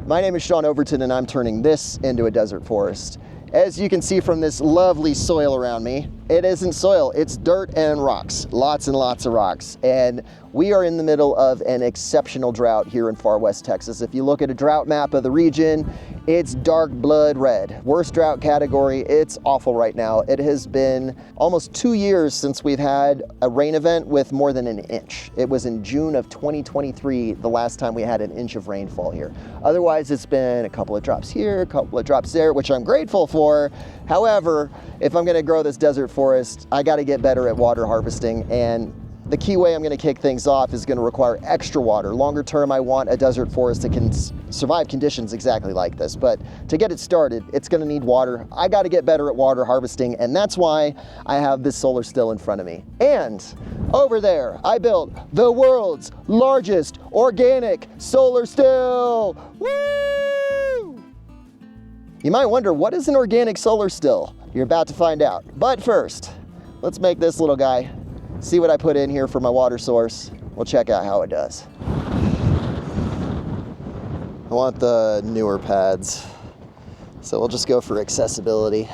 My name is Sean Overton and I'm turning this into a desert forest. As you can see from this lovely soil around me, it isn't soil, it's dirt and rocks, lots and lots of rocks. And we are in the middle of an exceptional drought here in far west Texas. If you look at a drought map of the region, it's dark blood red. Worst drought category, it's awful right now. It has been almost 2 years since we've had a rain event with more than an inch. It was in June of 2023, the last time we had an inch of rainfall here. Otherwise, it's been a couple of drops here, a couple of drops there, which I'm grateful for. However, if I'm gonna grow this desert forest, I gotta get better at water harvesting, and the key way I'm going to kick things off is going to require extra water. Longer term, I want a desert forest that can survive conditions exactly like this. But to get it started, it's going to need water. I got to get better at water harvesting, and that's why I have this solar still in front of me. And over there, I built the world's largest organic solar still. Woo! You might wonder, what is an organic solar still? You're about to find out. But first, let's make this little guy. See what I put in here for my water source. We'll check out how it does. I want the newer pads, so we'll just go for accessibility.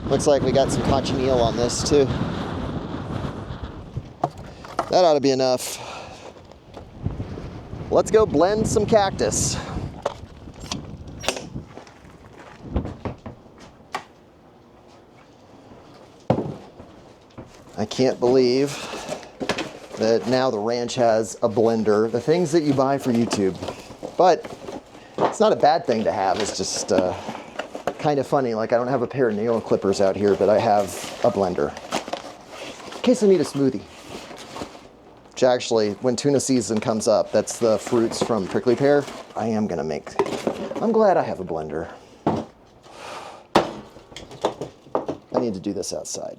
Looks like we got some cochineal on this too. That ought to be enough. Let's go blend some cactus. I can't believe that now the ranch has a blender, the things that you buy for YouTube. But it's not a bad thing to have, it's just kind of funny. Like, I don't have a pair of nail clippers out here, but I have a blender. In case I need a smoothie. Which actually, when tuna season comes up, that's the fruits from prickly pear. I'm glad I have a blender. I need to do this outside.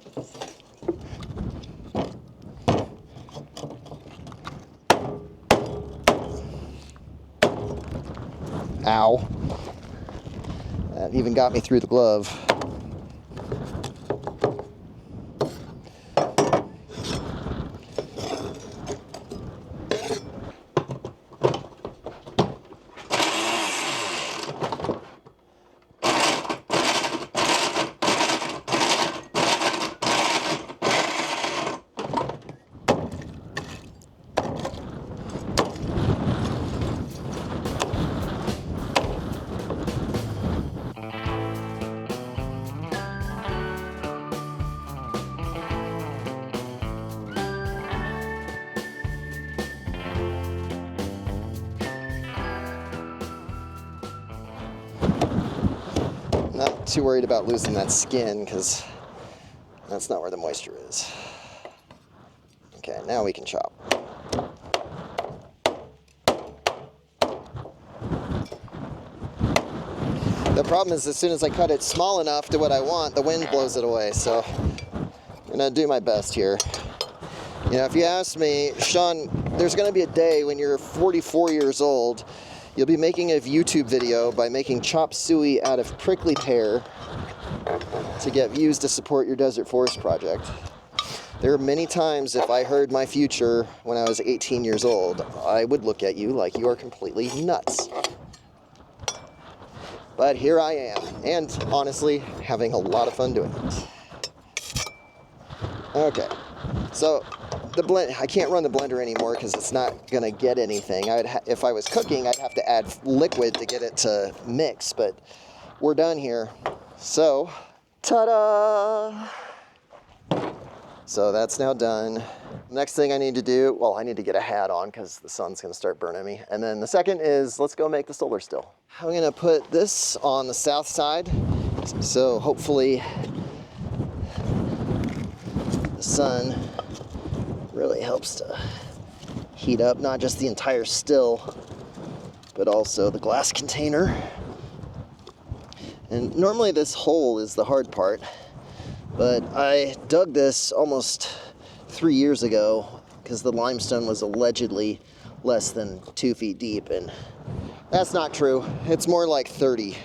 Ow. That even got me through the glove. Not too worried about losing that skin because that's not where the moisture is. Okay, now we can chop. The problem is, as soon as I cut it small enough to what I want, the wind blows it away, so I'm gonna do my best here. You know, if you ask me, Sean, there's gonna be a day when you're 44 years old, you'll be making a YouTube video by making chop suey out of prickly pear to get views to support your desert forest project. There are many times, if I heard my future when I was 18 years old, I would look at you like you are completely nuts. But here I am, and honestly, having a lot of fun doing this. Okay, so I can't run the blender anymore because it's not gonna get anything. If I was cooking, I'd have to add liquid to get it to mix, but we're done here. So, ta-da! So that's now done. Next thing I need to do, well, I need to get a hat on because the sun's gonna start burning me. And then the second is, let's go make the solar still. I'm gonna put this on the south side, so hopefully the sun really helps to heat up not just the entire still, but also the glass container. And normally this hole is the hard part, but I dug this almost 3 years ago because the limestone was allegedly less than 2 feet deep, and that's not true. It's more like 30.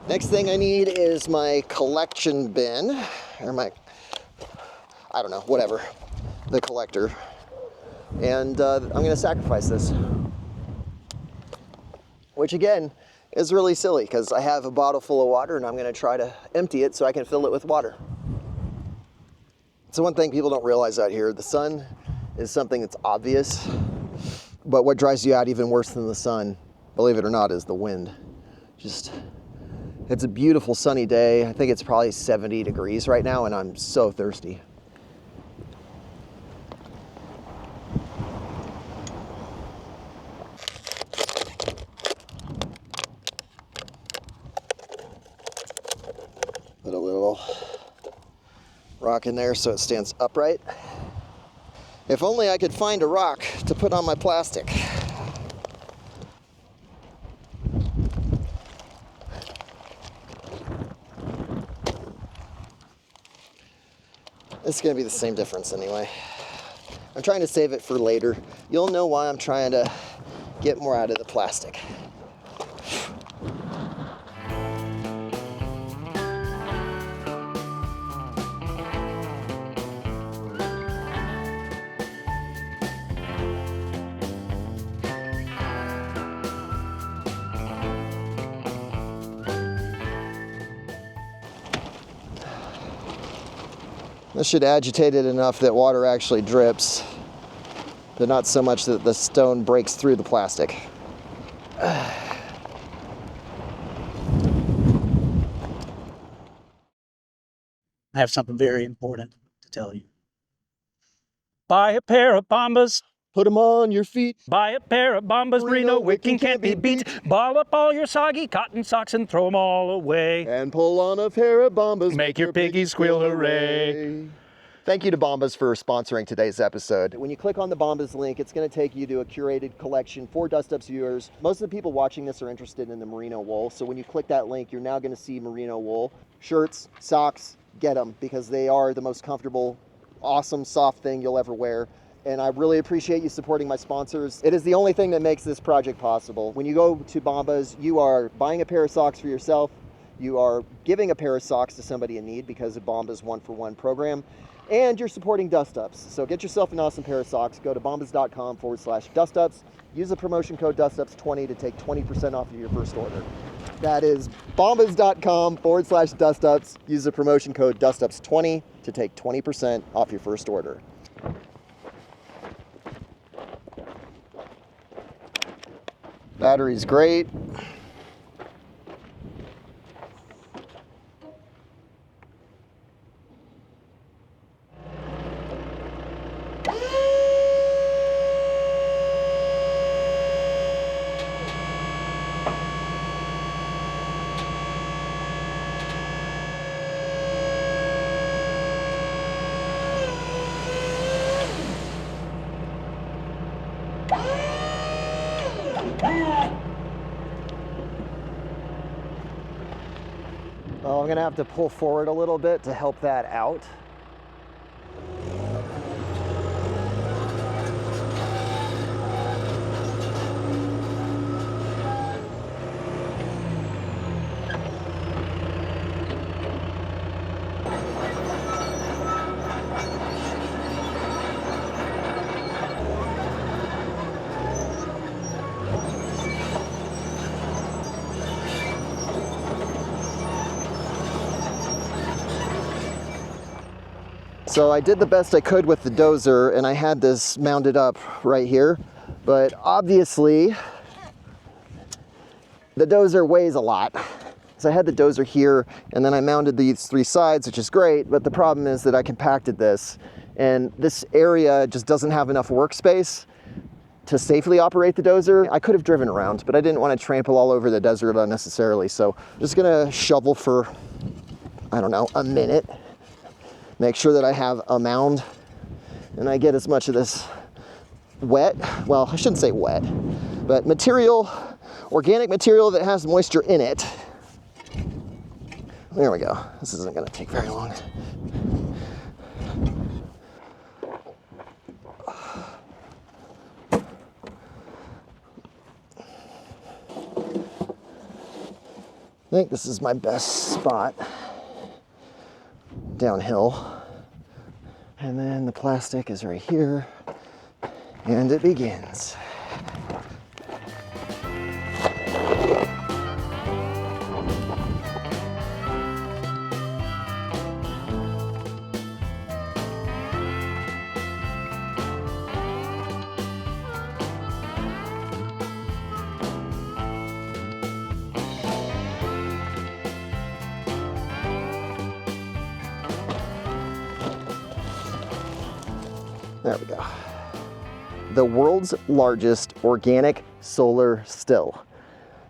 Next thing I need is my collection bin, or my, I don't know, whatever, the collector. And I'm gonna sacrifice this. Which again, is really silly because I have a bottle full of water and I'm gonna try to empty it so I can fill it with water. So one thing people don't realize out here, the sun is something that's obvious, but what drives you out even worse than the sun, believe it or not, is the wind. It's a beautiful sunny day. I think it's probably 70 degrees right now and I'm so thirsty. Put a little rock in there so it stands upright. If only I could find a rock to put on my plastic. It's gonna be the same difference anyway. I'm trying to save it for later. You'll know why I'm trying to get more out of the plastic. This should agitate it enough that water actually drips, but not so much that the stone breaks through the plastic. I have something very important to tell you. Buy a pair of Bombas. Put them on your feet. Buy a pair of Bombas. Merino wicking can't be beat. Ball up all your soggy cotton socks and throw them all away. And pull on a pair of Bombas. Make your piggies squeal hooray. Thank you to Bombas for sponsoring today's episode. When you click on the Bombas link, it's going to take you to a curated collection for Dust Up's viewers. Most of the people watching this are interested in the merino wool, so when you click that link, you're now going to see merino wool. Shirts, socks, get them because they are the most comfortable, awesome, soft thing you'll ever wear. And I really appreciate you supporting my sponsors. It is the only thing that makes this project possible. When you go to Bombas, you are buying a pair of socks for yourself. You are giving a pair of socks to somebody in need because of Bombas 1-for-1 program. And you're supporting Dust Ups. So get yourself an awesome pair of socks. Go to bombas.com/Dust Ups. Use the promotion code DustUps20 to take 20% off of your first order. That is bombas.com/Dust Ups. Use the promotion code DustUps20 to take 20% off your first order. Battery's great. Well, I'm gonna have to pull forward a little bit to help that out. So I did the best I could with the dozer and I had this mounted up right here, but obviously the dozer weighs a lot. So I had the dozer here and then I mounted these three sides, which is great, but the problem is that I compacted this and this area just doesn't have enough workspace to safely operate the dozer. I could have driven around, but I didn't want to trample all over the desert unnecessarily. So I'm just gonna shovel for, I don't know, a minute. Make sure that I have a mound and I get as much of this wet, well, I shouldn't say wet, but material, organic material that has moisture in it. There we go. This isn't gonna take very long. think this is my best spot. Downhill. And then the plastic is right here. And it begins. There we go. The world's largest organic solar still.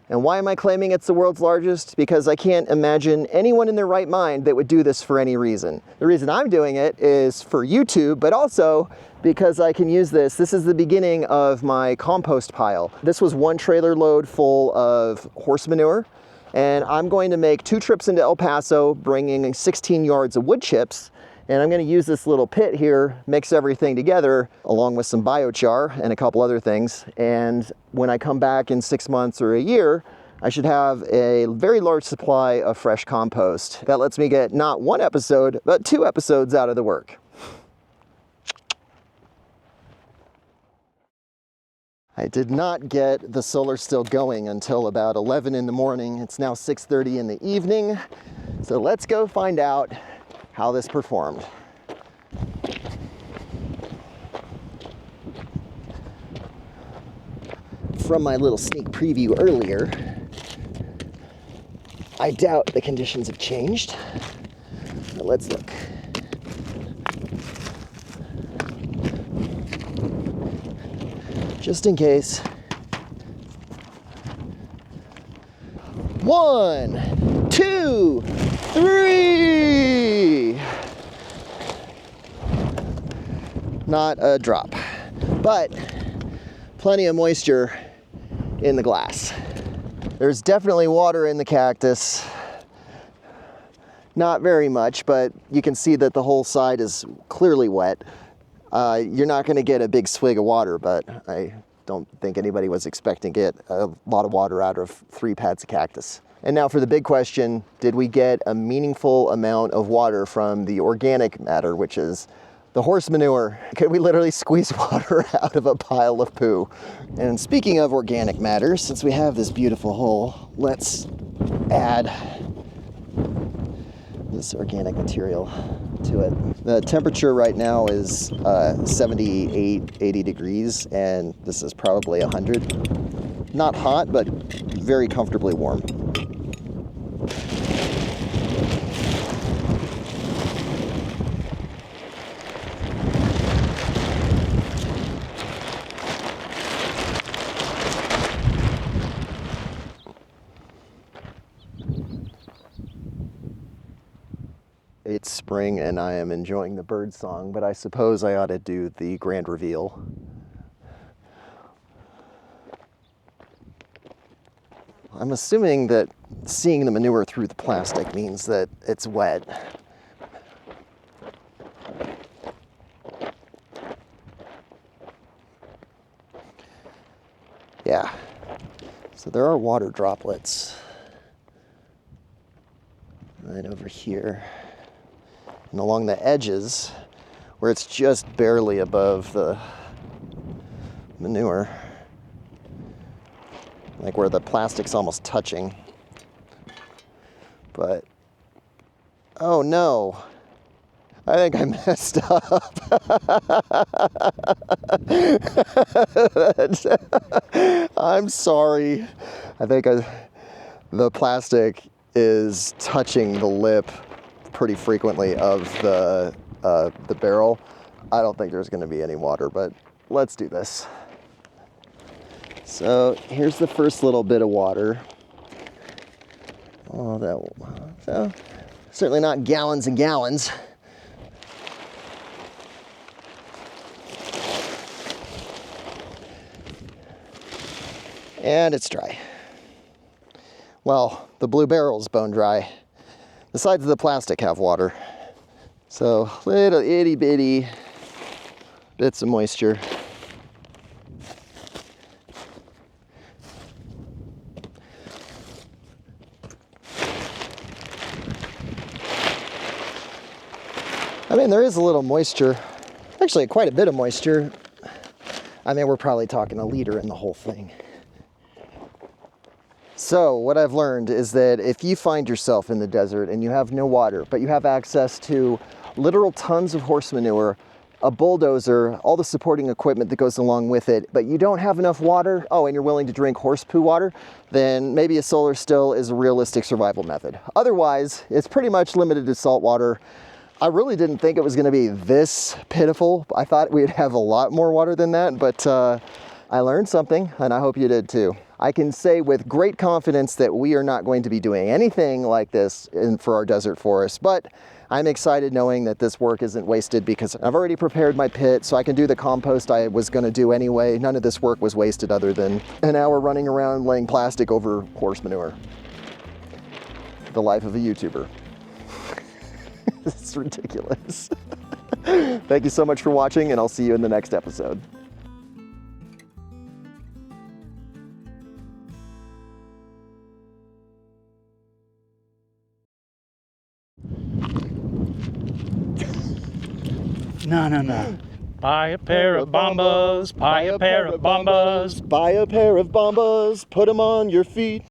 And why am I claiming it's the world's largest? Because I can't imagine anyone in their right mind that would do this for any reason. The reason I'm doing it is for YouTube, but also because I can use this. This is the beginning of my compost pile. This was one trailer load full of horse manure, and I'm going to make 2 trips into El Paso, bringing 16 yards of wood chips. And I'm going to use this little pit here, mix everything together, along with some biochar and a couple other things. And when I come back in 6 months or a year, I should have a very large supply of fresh compost. That lets me get not 1 episode, but 2 episodes out of the work. I did not get the solar still going until about 11 in the morning. It's now 6:30 in the evening. So let's go find out how this performed. From my little sneak preview earlier, I doubt the conditions have changed. But let's look. Just in case. 1, 2, 3. Not a drop, but plenty of moisture in the glass. There's definitely water in the cactus. Not very much, but you can see that the whole side is clearly wet. You're not going to get a big swig of water, but I don't think anybody was expecting to get a lot of water out of 3 pads of cactus. And now for the big question, did we get a meaningful amount of water from the organic matter, which is the horse manure? Could we literally squeeze water out of a pile of poo? And speaking of organic matter, since we have this beautiful hole, let's add this organic material to it. The temperature right now is 78, 80 degrees, and this is probably 100. Not hot, but very comfortably warm. It's spring and I am enjoying the bird song, but I suppose I ought to do the grand reveal. I'm assuming that seeing the manure through the plastic means that it's wet. Yeah, so there are water droplets right over here. And along the edges, where it's just barely above the manure, like where the plastic's almost touching. But, oh no, I think I messed up. I'm sorry. I think the plastic is touching the lip pretty frequently of the barrel. I don't think there's going to be any water, but let's do this. So here's the first little bit of water. Oh, so certainly not gallons and gallons. And it's dry. Well, the blue barrel's bone dry. The sides of the plastic have water. So little itty bitty bits of moisture. I mean, there is a little moisture, actually quite a bit of moisture. I mean, we're probably talking a liter in the whole thing. So what I've learned is that if you find yourself in the desert and you have no water, but you have access to literal tons of horse manure, a bulldozer, all the supporting equipment that goes along with it, but you don't have enough water, oh, and you're willing to drink horse poo water, then maybe a solar still is a realistic survival method. Otherwise, it's pretty much limited to salt water. I really didn't think it was going to be this pitiful. I thought we'd have a lot more water than that, but I learned something, and I hope you did too. I can say with great confidence that we are not going to be doing anything like this for our desert forest, but I'm excited knowing that this work isn't wasted because I've already prepared my pit so I can do the compost I was going to do anyway. None of this work was wasted other than an hour running around laying plastic over horse manure. The life of a YouTuber. It's ridiculous. Thank you so much for watching, and I'll see you in the next episode. No. Buy a pair of bombas, buy a pair of bombas. Buy a pair of bombas, put them on your feet.